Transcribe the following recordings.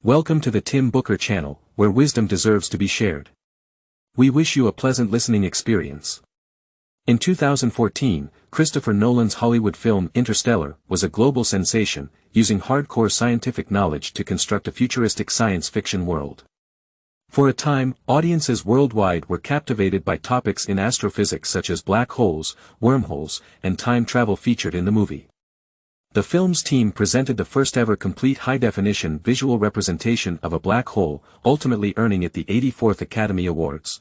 Welcome to the Tim Booker channel, where wisdom deserves to be shared. We wish you a pleasant listening experience. In 2014, Christopher Nolan's Hollywood film Interstellar was a global sensation, using hardcore scientific knowledge to construct a futuristic science fiction world. For a time, audiences worldwide were captivated by topics in astrophysics such as black holes, wormholes, and time travel featured in the movie. The film's team presented the first-ever complete high-definition visual representation of a black hole, ultimately earning it the 84th Academy Awards.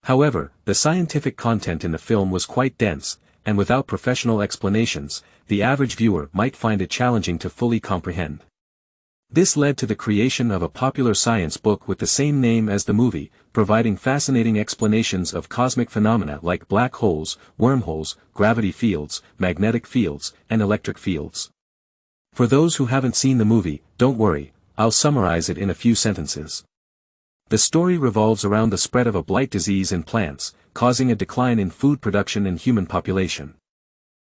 However, the scientific content in the film was quite dense, and without professional explanations, the average viewer might find it challenging to fully comprehend. This led to the creation of a popular science book with the same name as the movie, providing fascinating explanations of cosmic phenomena like black holes, wormholes, gravity fields, magnetic fields, and electric fields. For those who haven't seen the movie, don't worry, I'll summarize it in a few sentences. The story revolves around the spread of a blight disease in plants, causing a decline in food production and human population.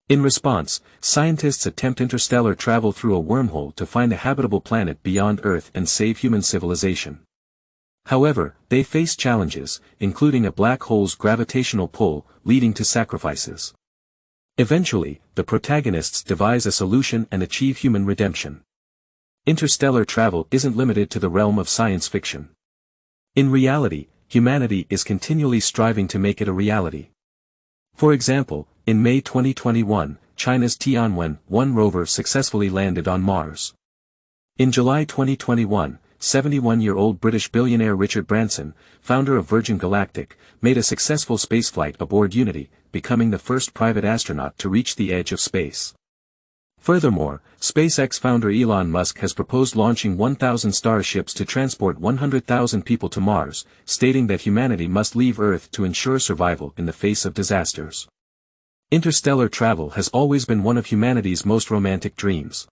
In response, scientists attempt interstellar travel through a wormhole to find a habitable planet beyond Earth and save human civilization. However, they face challenges, including a black hole's gravitational pull, leading to sacrifices. Eventually, the protagonists devise a solution and achieve human redemption. Interstellar travel isn't limited to the realm of science fiction. In reality, humanity is continually striving to make it a reality. For example, in May 2021, China's Tianwen-1 rover successfully landed on Mars. In July 2021, 71-year-old British billionaire Richard Branson, founder of Virgin Galactic, made a successful spaceflight aboard Unity, becoming the first private astronaut to reach the edge of space. Furthermore, SpaceX founder Elon Musk has proposed launching 1,000 starships to transport 100,000 people to Mars, stating that humanity must leave Earth to ensure survival in the face of disasters. Interstellar travel has always been one of humanity's most romantic dreams.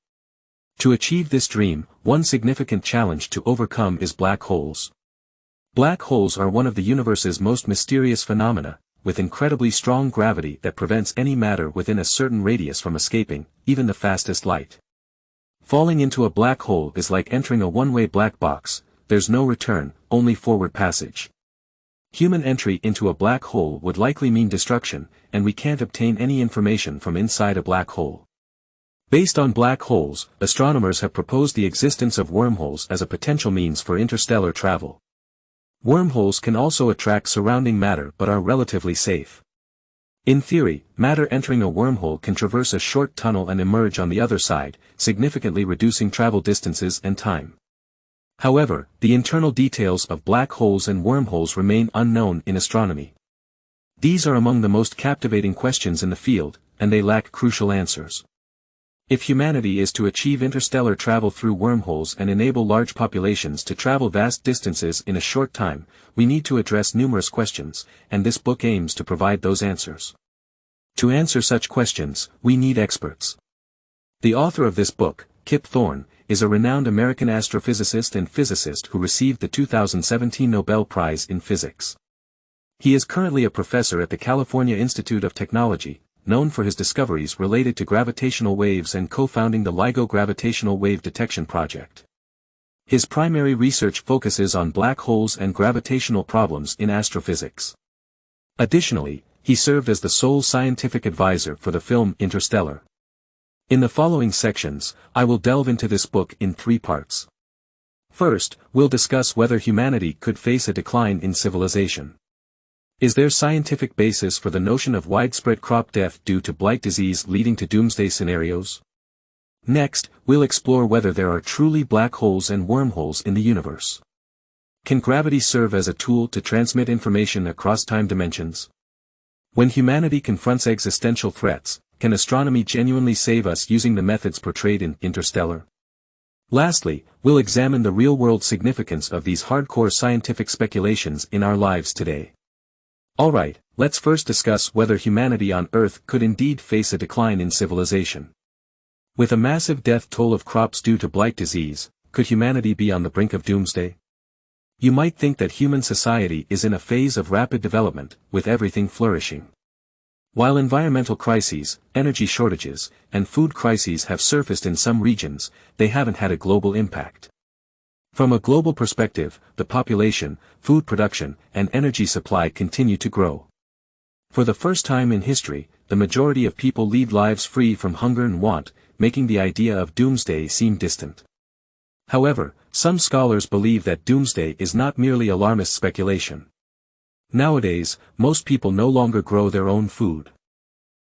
To achieve this dream, one significant challenge to overcome is black holes. Black holes are one of the universe's most mysterious phenomena, with incredibly strong gravity that prevents any matter within a certain radius from escaping, even the fastest light. Falling into a black hole is like entering a one-way black box, there's no return, only forward passage. Human entry into a black hole would likely mean destruction, and we can't obtain any information from inside a black hole. Based on black holes, astronomers have proposed the existence of wormholes as a potential means for interstellar travel. Wormholes can also attract surrounding matter but are relatively safe. In theory, matter entering a wormhole can traverse a short tunnel and emerge on the other side, significantly reducing travel distances and time. However, the internal details of black holes and wormholes remain unknown in astronomy. These are among the most captivating questions in the field, and they lack crucial answers. If humanity is to achieve interstellar travel through wormholes and enable large populations to travel vast distances in a short time, we need to address numerous questions, and this book aims to provide those answers. To answer such questions, we need experts. The author of this book, Kip Thorne, is a renowned American astrophysicist and physicist who received the 2017 Nobel Prize in Physics. He is currently a professor at the California Institute of Technology, known for his discoveries related to gravitational waves and co-founding the LIGO Gravitational Wave Detection Project. His primary research focuses on black holes and gravitational problems in astrophysics. Additionally, he served as the sole scientific advisor for the film Interstellar. In the following sections, I will delve into this book in 3 parts. First, we'll discuss whether humanity could face a decline in civilization. Is there scientific basis for the notion of widespread crop death due to blight disease leading to doomsday scenarios? Next, we'll explore whether there are truly black holes and wormholes in the universe. Can gravity serve as a tool to transmit information across time dimensions? When humanity confronts existential threats, can astronomy genuinely save us using the methods portrayed in Interstellar? Lastly, we'll examine the real-world significance of these hardcore scientific speculations in our lives today. Alright, let's first discuss whether humanity on Earth could indeed face a decline in civilization. With a massive death toll of crops due to blight disease, could humanity be on the brink of doomsday? You might think that human society is in a phase of rapid development, with everything flourishing. While environmental crises, energy shortages, and food crises have surfaced in some regions, they haven't had a global impact. From a global perspective, the population, food production, and energy supply continue to grow. For the first time in history, the majority of people lead lives free from hunger and want, making the idea of doomsday seem distant. However, some scholars believe that doomsday is not merely alarmist speculation. Nowadays, most people no longer grow their own food.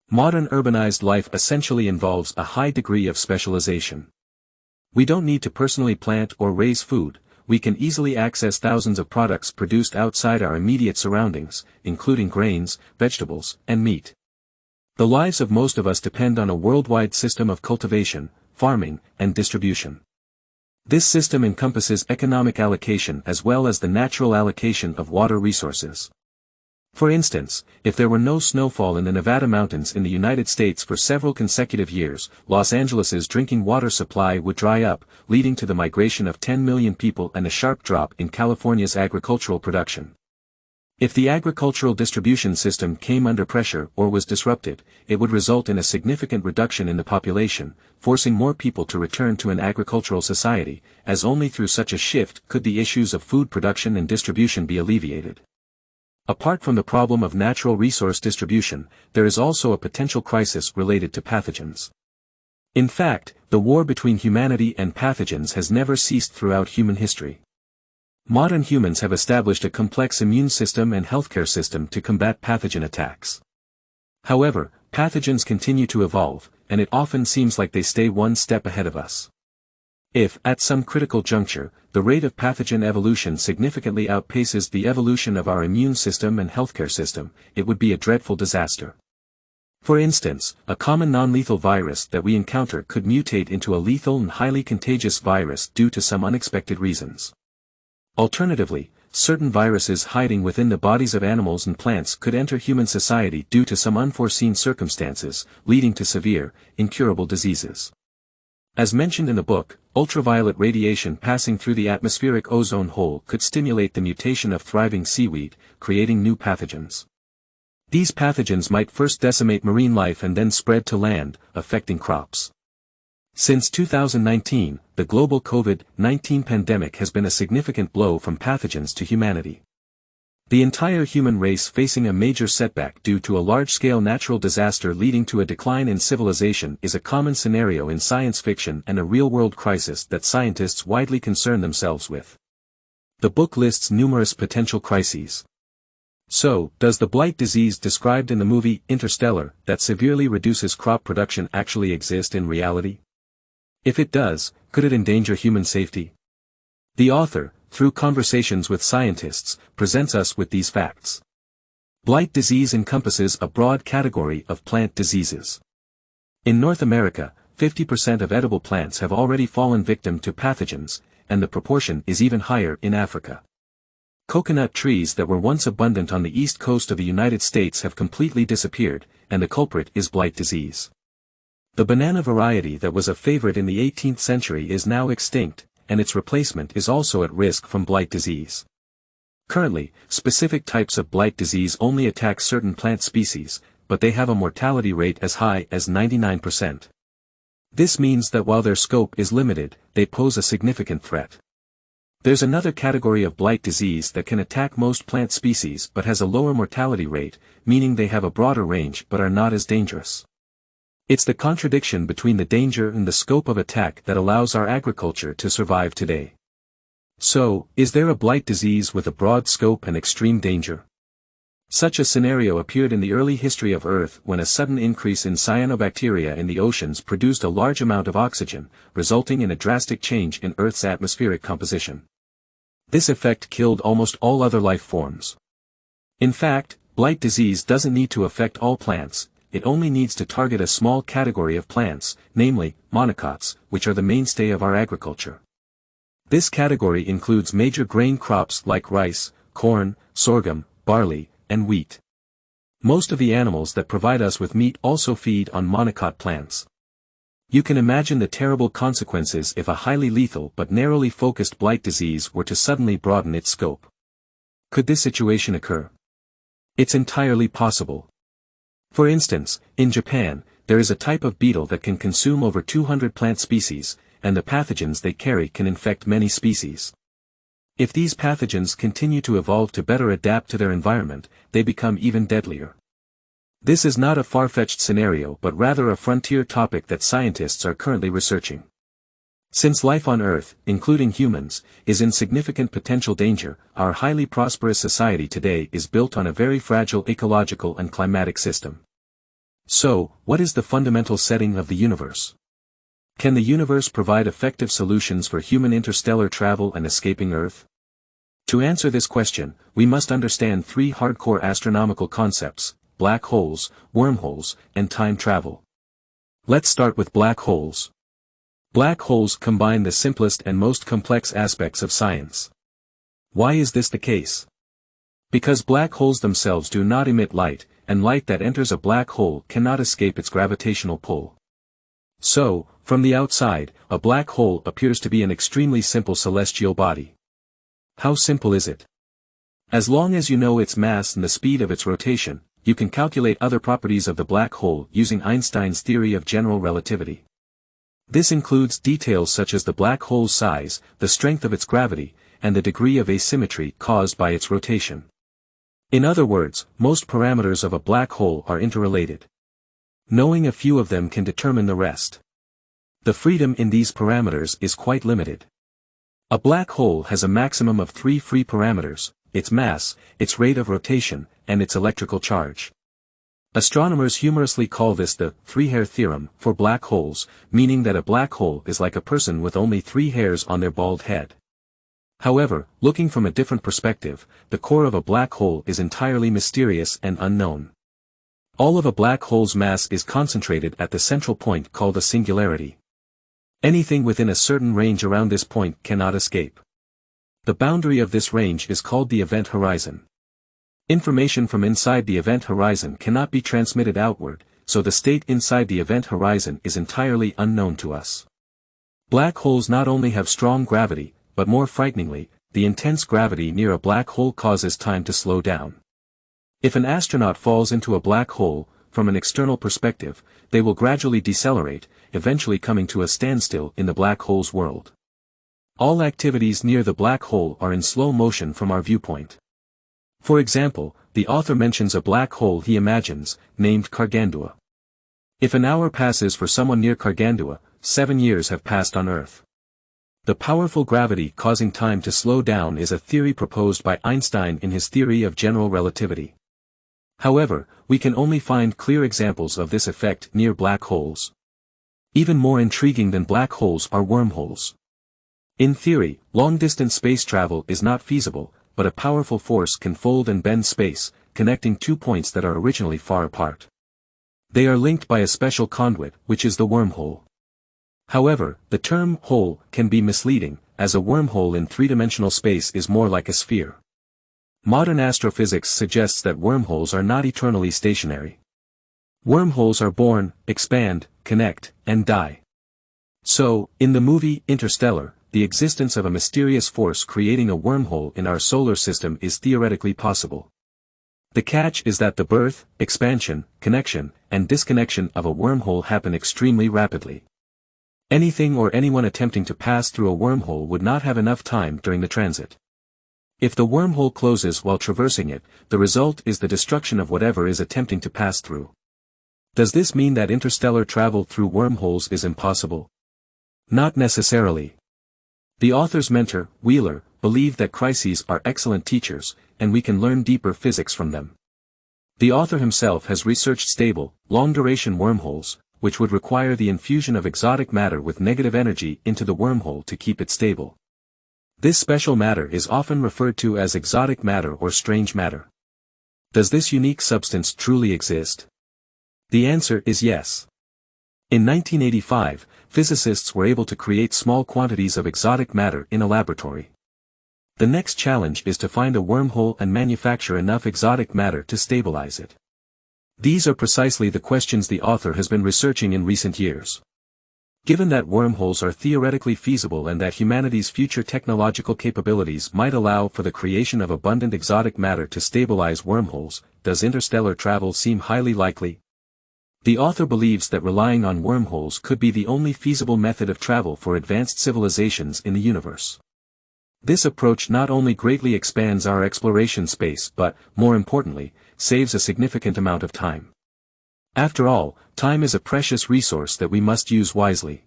Modern urbanized life essentially involves a high degree of specialization. We don't need to personally plant or raise food, we can easily access thousands of products produced outside our immediate surroundings, including grains, vegetables, and meat. The lives of most of us depend on a worldwide system of cultivation, farming, and distribution. This system encompasses economic allocation as well as the natural allocation of water resources. For instance, if there were no snowfall in the Nevada mountains in the United States for several consecutive years, Los Angeles's drinking water supply would dry up, leading to the migration of 10 million people and a sharp drop in California's agricultural production. If the agricultural distribution system came under pressure or was disrupted, it would result in a significant reduction in the population, forcing more people to return to an agricultural society, as only through such a shift could the issues of food production and distribution be alleviated. Apart from the problem of natural resource distribution, there is also a potential crisis related to pathogens. In fact, the war between humanity and pathogens has never ceased throughout human history. Modern humans have established a complex immune system and healthcare system to combat pathogen attacks. However, pathogens continue to evolve, and it often seems like they stay one step ahead of us. If, at some critical juncture, the rate of pathogen evolution significantly outpaces the evolution of our immune system and healthcare system, it would be a dreadful disaster. For instance, a common non-lethal virus that we encounter could mutate into a lethal and highly contagious virus due to some unexpected reasons. Alternatively, certain viruses hiding within the bodies of animals and plants could enter human society due to some unforeseen circumstances, leading to severe, incurable diseases. As mentioned in the book, ultraviolet radiation passing through the atmospheric ozone hole could stimulate the mutation of thriving seaweed, creating new pathogens. These pathogens might first decimate marine life and then spread to land, affecting crops. Since 2019, the global COVID-19 pandemic has been a significant blow from pathogens to humanity. The entire human race facing a major setback due to a large-scale natural disaster leading to a decline in civilization is a common scenario in science fiction and a real-world crisis that scientists widely concern themselves with. The book lists numerous potential crises. So, does the blight disease described in the movie Interstellar that severely reduces crop production actually exist in reality? If it does, could it endanger human safety? The author, through conversations with scientists, presents us with these facts. Blight disease encompasses a broad category of plant diseases. In North America, 50% of edible plants have already fallen victim to pathogens, and the proportion is even higher in Africa. Coconut trees that were once abundant on the east coast of the United States have completely disappeared, and the culprit is blight disease. The banana variety that was a favorite in the 18th century is now extinct, and its replacement is also at risk from blight disease. Currently, specific types of blight disease only attack certain plant species, but they have a mortality rate as high as 99%. This means that while their scope is limited, they pose a significant threat. There's another category of blight disease that can attack most plant species but has a lower mortality rate, meaning they have a broader range but are not as dangerous. It's the contradiction between the danger and the scope of attack that allows our agriculture to survive today. So, is there a blight disease with a broad scope and extreme danger? Such a scenario appeared in the early history of Earth when a sudden increase in cyanobacteria in the oceans produced a large amount of oxygen, resulting in a drastic change in Earth's atmospheric composition. This effect killed almost all other life forms. In fact, blight disease doesn't need to affect all plants. It only needs to target a small category of plants, namely, monocots, which are the mainstay of our agriculture. This category includes major grain crops like rice, corn, sorghum, barley, and wheat. Most of the animals that provide us with meat also feed on monocot plants. You can imagine the terrible consequences if a highly lethal but narrowly focused blight disease were to suddenly broaden its scope. Could this situation occur? It's entirely possible. For instance, in Japan, there is a type of beetle that can consume over 200 plant species, and the pathogens they carry can infect many species. If these pathogens continue to evolve to better adapt to their environment, they become even deadlier. This is not a far-fetched scenario but rather a frontier topic that scientists are currently researching. Since life on Earth, including humans, is in significant potential danger, our highly prosperous society today is built on a very fragile ecological and climatic system. So, what is the fundamental setting of the universe? Can the universe provide effective solutions for human interstellar travel and escaping Earth? To answer this question, we must understand three hardcore astronomical concepts: black holes, wormholes, and time travel. Let's start with black holes. Black holes combine the simplest and most complex aspects of science. Why is this the case? Because black holes themselves do not emit light, and light that enters a black hole cannot escape its gravitational pull. So, from the outside, a black hole appears to be an extremely simple celestial body. How simple is it? As long as you know its mass and the speed of its rotation, you can calculate other properties of the black hole using Einstein's theory of general relativity. This includes details such as the black hole's size, the strength of its gravity, and the degree of asymmetry caused by its rotation. In other words, most parameters of a black hole are interrelated. Knowing a few of them can determine the rest. The freedom in these parameters is quite limited. A black hole has a maximum of 3 free parameters: its mass, its rate of rotation, and its electrical charge. Astronomers humorously call this the three-hair theorem for black holes, meaning that a black hole is like a person with only 3 hairs on their bald head. However, looking from a different perspective, the core of a black hole is entirely mysterious and unknown. All of a black hole's mass is concentrated at the central point called a singularity. Anything within a certain range around this point cannot escape. The boundary of this range is called the event horizon. Information from inside the event horizon cannot be transmitted outward, so the state inside the event horizon is entirely unknown to us. Black holes not only have strong gravity, but more frighteningly, the intense gravity near a black hole causes time to slow down. If an astronaut falls into a black hole, from an external perspective, they will gradually decelerate, eventually coming to a standstill in the black hole's world. All activities near the black hole are in slow motion from our viewpoint. For example, the author mentions a black hole he imagines, named Gargantua. If an hour passes for someone near Gargantua, 7 years have passed on Earth. The powerful gravity causing time to slow down is a theory proposed by Einstein in his theory of general relativity. However, we can only find clear examples of this effect near black holes. Even more intriguing than black holes are wormholes. In theory, long-distance space travel is not feasible, but a powerful force can fold and bend space, connecting 2 points that are originally far apart. They are linked by a special conduit, which is the wormhole. However, the term hole can be misleading, as a wormhole in 3-dimensional space is more like a sphere. Modern astrophysics suggests that wormholes are not eternally stationary. Wormholes are born, expand, connect, and die. So, in the movie Interstellar, the existence of a mysterious force creating a wormhole in our solar system is theoretically possible. The catch is that the birth, expansion, connection, and disconnection of a wormhole happen extremely rapidly. Anything or anyone attempting to pass through a wormhole would not have enough time during the transit. If the wormhole closes while traversing it, the result is the destruction of whatever is attempting to pass through. Does this mean that interstellar travel through wormholes is impossible? Not necessarily. The author's mentor, Wheeler, believed that crises are excellent teachers, and we can learn deeper physics from them. The author himself has researched stable, long-duration wormholes, which would require the infusion of exotic matter with negative energy into the wormhole to keep it stable. This special matter is often referred to as exotic matter or strange matter. Does this unique substance truly exist? The answer is yes. In 1985, physicists were able to create small quantities of exotic matter in a laboratory. The next challenge is to find a wormhole and manufacture enough exotic matter to stabilize it. These are precisely the questions the author has been researching in recent years. Given that wormholes are theoretically feasible and that humanity's future technological capabilities might allow for the creation of abundant exotic matter to stabilize wormholes, does interstellar travel seem highly likely? The author believes that relying on wormholes could be the only feasible method of travel for advanced civilizations in the universe. This approach not only greatly expands our exploration space but, more importantly, saves a significant amount of time. After all, time is a precious resource that we must use wisely.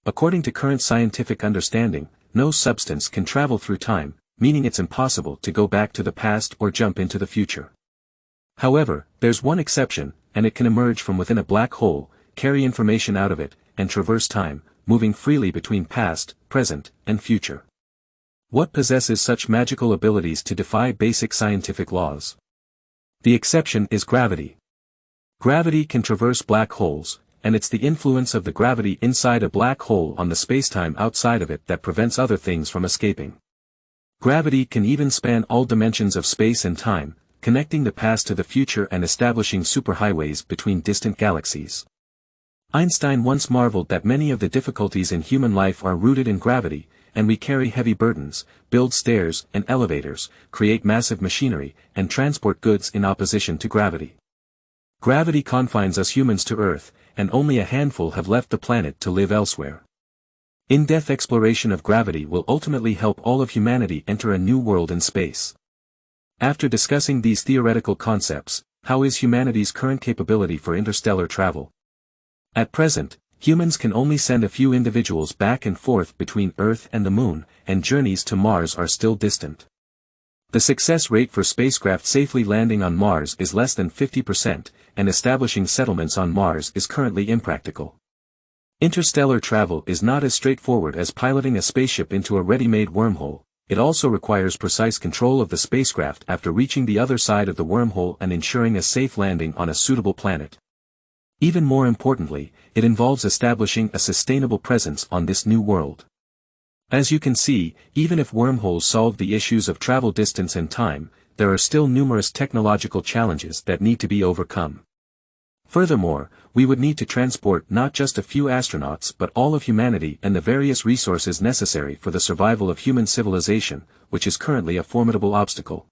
According to current scientific understanding, no substance can travel through time, meaning it's impossible to go back to the past or jump into the future. However, there's one exception, and it can emerge from within a black hole, carry information out of it, and traverse time, moving freely between past, present, and future. What possesses such magical abilities to defy basic scientific laws? The exception is gravity. Gravity can traverse black holes, and it's the influence of the gravity inside a black hole on the spacetime outside of it that prevents other things from escaping. Gravity can even span all dimensions of space and time, connecting the past to the future and establishing superhighways between distant galaxies. Einstein once marveled that many of the difficulties in human life are rooted in gravity, and we carry heavy burdens, build stairs and elevators, create massive machinery, and transport goods in opposition to gravity. Gravity confines us humans to Earth, and only a handful have left the planet to live elsewhere. In-depth exploration of gravity will ultimately help all of humanity enter a new world in space. After discussing these theoretical concepts, how is humanity's current capability for interstellar travel? At present, humans can only send a few individuals back and forth between Earth and the Moon, and journeys to Mars are still distant. The success rate for spacecraft safely landing on Mars is less than 50%, and establishing settlements on Mars is currently impractical. Interstellar travel is not as straightforward as piloting a spaceship into a ready-made wormhole. It also requires precise control of the spacecraft after reaching the other side of the wormhole and ensuring a safe landing on a suitable planet. Even more importantly, it involves establishing a sustainable presence on this new world. As you can see, even if wormholes solve the issues of travel distance and time, there are still numerous technological challenges that need to be overcome. Furthermore, we would need to transport not just a few astronauts but all of humanity and the various resources necessary for the survival of human civilization, which is currently a formidable obstacle.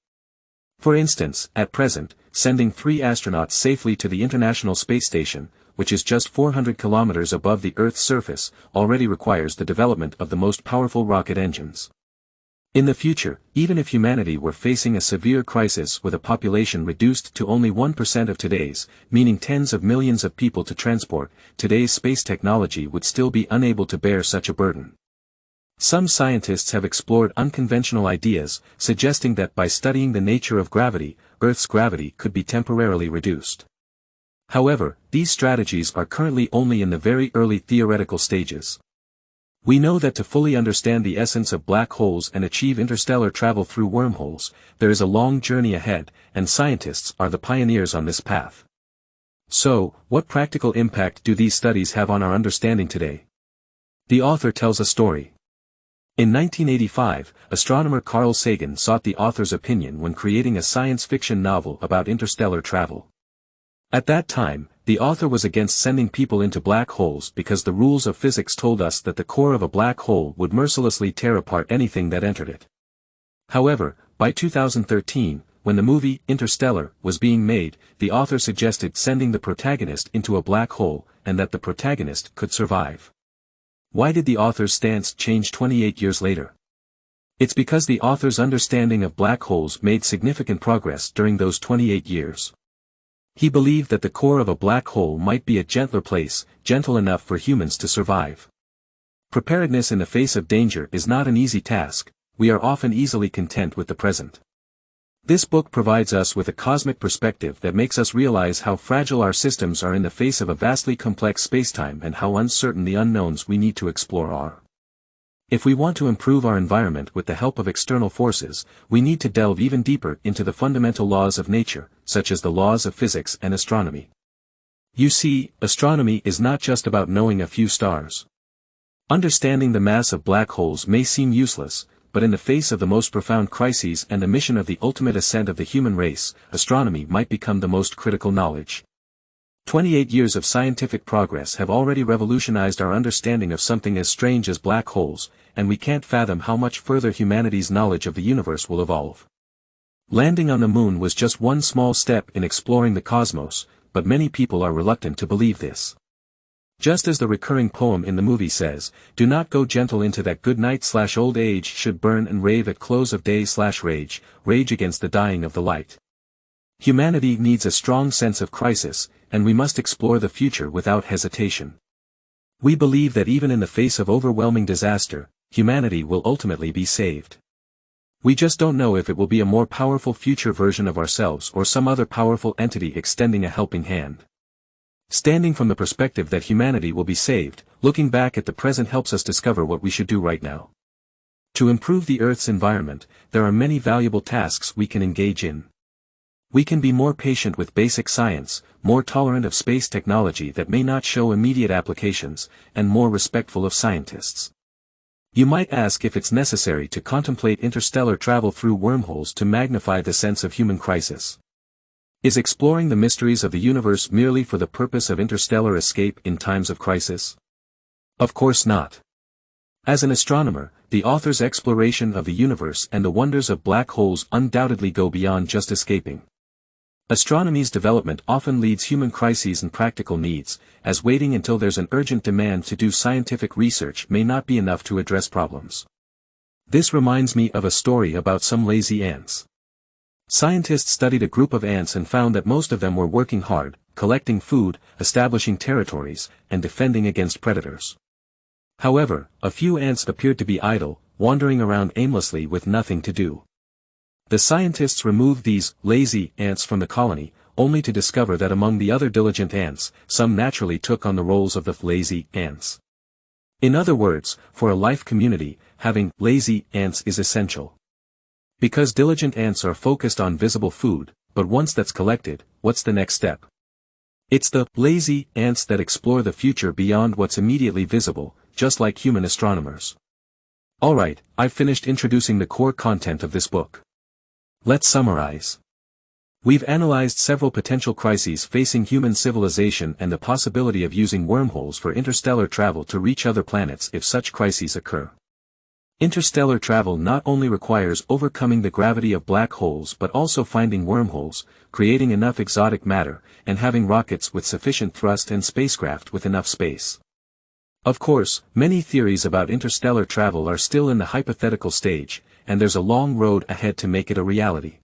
For instance, at present, sending 3 astronauts safely to the International Space Station, which is just 400 kilometers above the Earth's surface, already requires the development of the most powerful rocket engines. In the future, even if humanity were facing a severe crisis with a population reduced to only 1% of today's, meaning tens of millions of people to transport, today's space technology would still be unable to bear such a burden. Some scientists have explored unconventional ideas, suggesting that by studying the nature of gravity, Earth's gravity could be temporarily reduced. However, these strategies are currently only in the very early theoretical stages. We know that to fully understand the essence of black holes and achieve interstellar travel through wormholes, there is a long journey ahead, and scientists are the pioneers on this path. So, what practical impact do these studies have on our understanding today? The author tells a story. In 1985, astronomer Carl Sagan sought the author's opinion when creating a science fiction novel about interstellar travel. At that time, the author was against sending people into black holes because the rules of physics told us that the core of a black hole would mercilessly tear apart anything that entered it. However, by 2013, when the movie Interstellar was being made, the author suggested sending the protagonist into a black hole, and that the protagonist could survive. Why did the author's stance change 28 years later? It's because the author's understanding of black holes made significant progress during those 28 years. He believed that the core of a black hole might be a gentler place, gentle enough for humans to survive. Preparedness in the face of danger is not an easy task. We are often easily content with the present. This book provides us with a cosmic perspective that makes us realize how fragile our systems are in the face of a vastly complex spacetime and how uncertain the unknowns we need to explore are. If we want to improve our environment with the help of external forces, we need to delve even deeper into the fundamental laws of nature, such as the laws of physics and astronomy. You see, astronomy is not just about knowing a few stars. Understanding the mass of black holes may seem useless, but in the face of the most profound crises and the mission of the ultimate ascent of the human race, astronomy might become the most critical knowledge. 28 years of scientific progress have already revolutionized our understanding of something as strange as black holes, and we can't fathom how much further humanity's knowledge of the universe will evolve. Landing on the moon was just one small step in exploring the cosmos, but many people are reluctant to believe this. Just as the recurring poem in the movie says, "Do not go gentle into that good night/old age should burn and rave at close of day/rage, rage against the dying of the light." Humanity needs a strong sense of crisis, and we must explore the future without hesitation. We believe that even in the face of overwhelming disaster, humanity will ultimately be saved. We just don't know if it will be a more powerful future version of ourselves or some other powerful entity extending a helping hand. Standing from the perspective that humanity will be saved, looking back at the present helps us discover what we should do right now. To improve the Earth's environment, there are many valuable tasks we can engage in. We can be more patient with basic science, more tolerant of space technology that may not show immediate applications, and more respectful of scientists. You might ask if it's necessary to contemplate interstellar travel through wormholes to magnify the sense of human crisis. Is exploring the mysteries of the universe merely for the purpose of interstellar escape in times of crisis? Of course not. As an astronomer, the author's exploration of the universe and the wonders of black holes undoubtedly go beyond just escaping. Astronomy's development often leads human crises and practical needs, as waiting until there's an urgent demand to do scientific research may not be enough to address problems. This reminds me of a story about some lazy ants. Scientists studied a group of ants and found that most of them were working hard, collecting food, establishing territories, and defending against predators. However, a few ants appeared to be idle, wandering around aimlessly with nothing to do. The scientists removed these lazy ants from the colony, only to discover that among the other diligent ants, some naturally took on the roles of the lazy ants. In other words, for a life community, having lazy ants is essential. Because diligent ants are focused on visible food, but once that's collected, what's the next step? It's the lazy ants that explore the future beyond what's immediately visible, just like human astronomers. Alright, I've finished introducing the core content of this book. Let's summarize. We've analyzed several potential crises facing human civilization and the possibility of using wormholes for interstellar travel to reach other planets if such crises occur. Interstellar travel not only requires overcoming the gravity of black holes but also finding wormholes, creating enough exotic matter, and having rockets with sufficient thrust and spacecraft with enough space. Of course, many theories about interstellar travel are still in the hypothetical stage, and there's a long road ahead to make it a reality.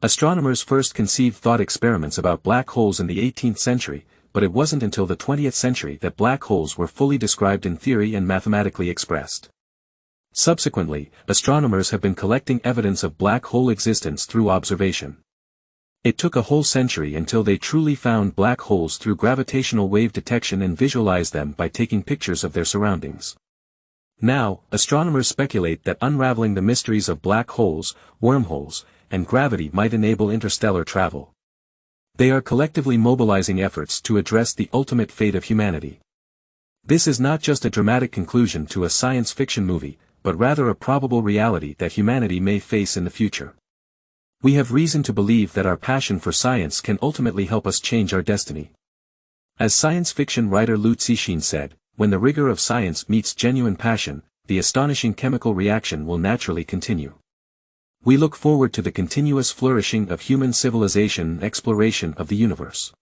Astronomers first conceived thought experiments about black holes in the 18th century, but it wasn't until the 20th century that black holes were fully described in theory and mathematically expressed. Subsequently, astronomers have been collecting evidence of black hole existence through observation. It took a whole century until they truly found black holes through gravitational wave detection and visualized them by taking pictures of their surroundings. Now, astronomers speculate that unraveling the mysteries of black holes, wormholes, and gravity might enable interstellar travel. They are collectively mobilizing efforts to address the ultimate fate of humanity. This is not just a dramatic conclusion to a science fiction movie, but rather a probable reality that humanity may face in the future. We have reason to believe that our passion for science can ultimately help us change our destiny. As science fiction writer Liu Cixin said, when the rigor of science meets genuine passion, the astonishing chemical reaction will naturally continue. We look forward to the continuous flourishing of human civilization and exploration of the universe.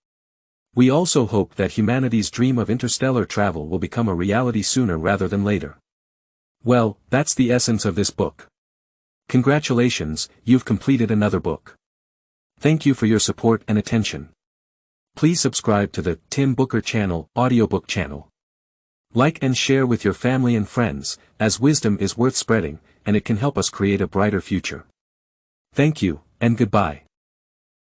We also hope that humanity's dream of interstellar travel will become a reality sooner rather than later. Well, that's the essence of this book. Congratulations, you've completed another book. Thank you for your support and attention. Please subscribe to the Tim Booker Channel audiobook channel. Like and share with your family and friends, as wisdom is worth spreading, and it can help us create a brighter future. Thank you, and goodbye.